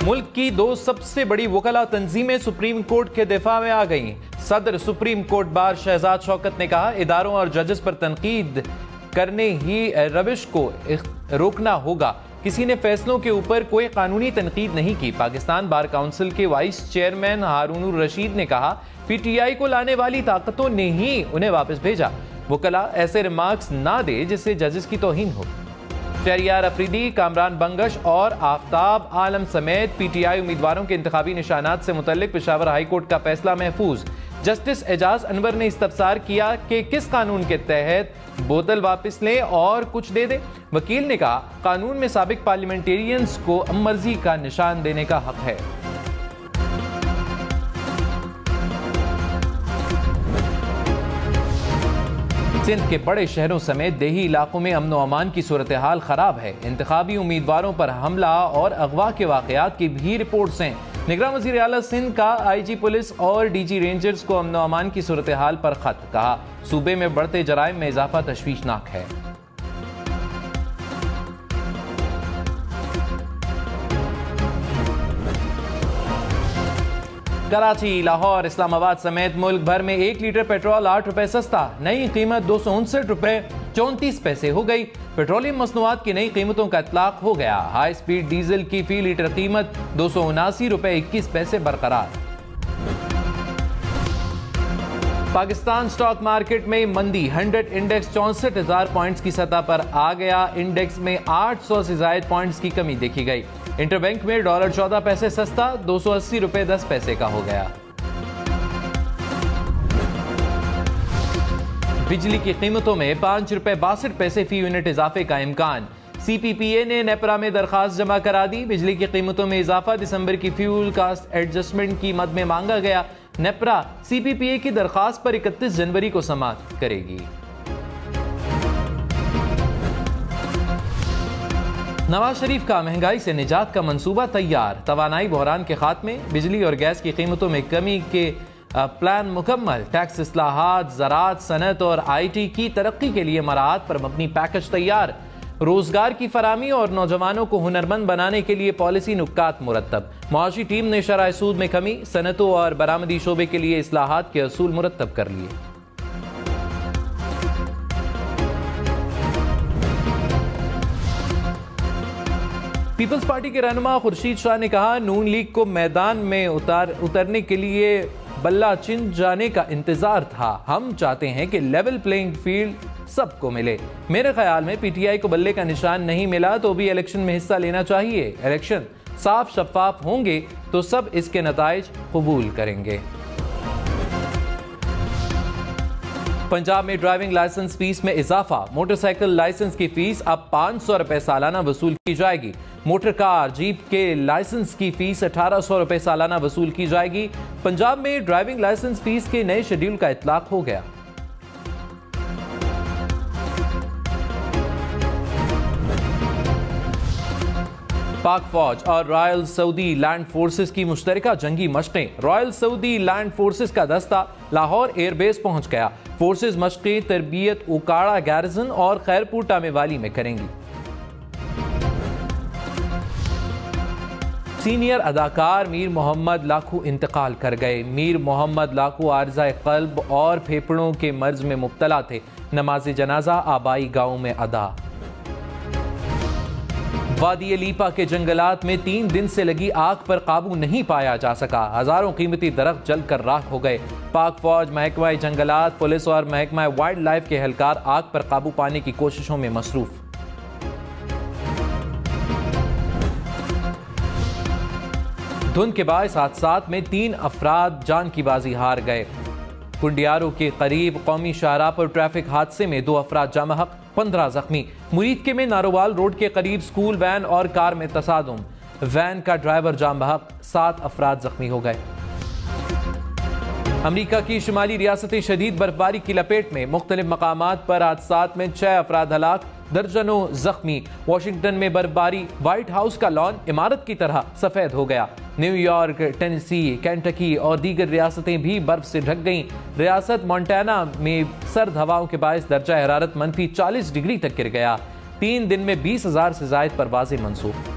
मुल्क की दो सबसे बड़ी वकला तंजीमें सुप्रीम कोर्ट के दिफा में आ गईं। सदर supreme court bar Shahzad Shaukat ने कहा, इदारों और जजेस पर तनकीद करने ही रविश को रोकना होगा। किसी ने फैसलों के ऊपर कोई कानूनी तनकीद नहीं की। पाकिस्तान बार काउंसिल के वाइस चेयरमैन हारून रशीद ने कहा, PTI को लाने वाली ताकतों ने ही उन्हें वापस भेजा। वकला ऐसे रिमार्क्स ना दे जिससे जजेस की तौहीन हो। शहरियार अफरीदी, कामरान बंगश और आफ्ताब आलम समेत PTI उम्मीदवारों के इंतखाबी निशानात से मुतल्लिक पेशावर हाई कोर्ट का फैसला महफूज। जस्टिस एजाज अनवर ने इस्तफसार किया कि किस कानून के तहत बोतल वापस लें और कुछ दे दें। वकील ने कहा, कानून में साबिक पार्लियामेंटेरियंस को मर्जी का निशान देने का हक है। सिंध के बड़े शहरों समेत देही इलाकों में अमन व अमान की सूरत हाल खराब है। इंतखाबी उम्मीदवारों पर हमला और अगवा के वाकयात की भी रिपोर्ट्स हैं। निगरान वज़ीर आला सिंध का IG पुलिस और DG रेंजर्स को अमन व अमान की सूरत हाल पर खत। कहा, सूबे में बढ़ते जराइम में इजाफा तशवीशनाक है। कराची, लाहौर, इस्लामाबाद समेत मुल्क भर में 1 लीटर पेट्रोल 8 रुपए सस्ता। नई कीमत 259 रुपए 34 पैसे हो गई। पेट्रोलियम मसनूआत की नई कीमतों का इतलाक हो गया। हाई स्पीड डीजल की फी लीटर कीमत 279 रुपए 21 पैसे बरकरार। पाकिस्तान स्टॉक मार्केट में मंदी। 100 इंडेक्स 64,000 पॉइंट्स की सतह पर आ गया। इंडेक्स में 800 से ज्यादा पॉइंट्स की कमी देखी गई। इंटरबैंक में डॉलर 14 पैसे सस्ता 280 रुपए 10 पैसे का हो गया। बिजली की कीमतों में 5 रुपए 62 पैसे फी यूनिट इजाफे का इम्कान। CPPA ने नेपरा में दरखास्त जमा करा दी। बिजली की कीमतों में इजाफा दिसंबर की फ्यूल कास्ट एडजस्टमेंट की मद में मांगा गया। नेपरा CPPA की दरखास्त पर 31 जनवरी को समाअत करेगी। नवाज शरीफ का महंगाई से निजात का मंसूबा तैयार। तवानाई बहरान के खात्मे, बिजली और गैस की कीमतों में कमी के प्लान मुकम्मल। टैक्स इस्लाहात, ज़राअत, सनत और IT की तरक्की के लिए मराहत पर मबनी पैकेज तैयार। रोजगार की फराहमी और नौजवानों को हुनरमंद बनाने के लिए पॉलिसी नुक्कात मुरतब। मुआशी टीम ने शरह सूद में कमी, सनतों और बरामदी शोबे के लिए इस्लाहात के असूल मुरतब कर लिए। पीपल्स पार्टी के रहनुमा खुर्शीद शाह ने कहा, नून लीग को मैदान में उतरने के लिए बल्ला चिन जाने का इंतजार था। हम चाहते हैं कि लेवल प्लेइंग फील्ड सबको मिले। मेरे ख्याल में PTI को बल्ले का निशान नहीं मिला तो भी इलेक्शन में हिस्सा लेना चाहिए। इलेक्शन साफ शफाफ होंगे तो सब इसके नताइज कबूल करेंगे। पंजाब में ड्राइविंग लाइसेंस फीस में इजाफा। मोटरसाइकिल लाइसेंस की फीस अब 500 रुपए सालाना वसूल की जाएगी। मोटर कार, जीप के लाइसेंस की फीस 1800 रुपए सालाना वसूल की जाएगी। पंजाब में ड्राइविंग लाइसेंस फीस के नए शेड्यूल का इतलाक हो गया। पाक फौज और रॉयल सऊदी लैंड फोर्सेस की मुश्तरका जंगी मशकें। रॉयल सऊदी लैंड फोर्सेस का दस्ता लाहौर एयरबेस पहुंच गया। फोर्सेस मशकें तरबियत उकाड़ा गैरिजन और खैरपुर टामेवाली में करेंगी। सीनियर अदाकार मीर मोहम्मद लाखू इंतकाल कर गए। मीर मोहम्मद लाखू आर्ज़ाए क़ल्ब और फेफड़ों के मर्ज में मुब्तला थे। नमाज जनाजा आबाई गांव में अदा। वादी लीपा के जंगलात में 3 दिन से लगी आग पर काबू नहीं पाया जा सका। हजारों कीमती दरख्त जलकर राख हो गए। पाक फौज, महकमा जंगलात, पुलिस और महकमा वाइल्ड लाइफ के एहलकार आग पर काबू पाने की कोशिशों में मसरूफ। धुंध के बायस हादसात में 3 अफराद जान की बाजी हार गए। कुंडियारों के करीब कौमी शाहराह पर ट्रैफिक हादसे में 2 अफराद जामहक, 15 जख्मी। मुरीदके में नारोवाल रोड के करीब स्कूल वैन और कार में तसादुम। वैन का ड्राइवर जामबहक, 7 अफराद जख्मी हो गए। अमरीका की शुमाली रियासतें शदीद बर्फबारी की लपेट में। मुख्तलिफ मकामात पर हादसात में 6 अफराद हलाक, दर्जनों जख्मी। वाशिंगटन में बर्फबारी, व्हाइट हाउस का लॉन इमारत की तरह सफेद हो गया। न्यूयॉर्क, टेनेसी, केंटकी और दीगर रियासतें भी बर्फ से ढक गईं। रियासत मोंटाना में सर्द हवाओं के बायस दर्जा हरारत -40 डिग्री तक गिर गया। 3 दिन में 20,000 से ज्यादा परवाजें मंसूख।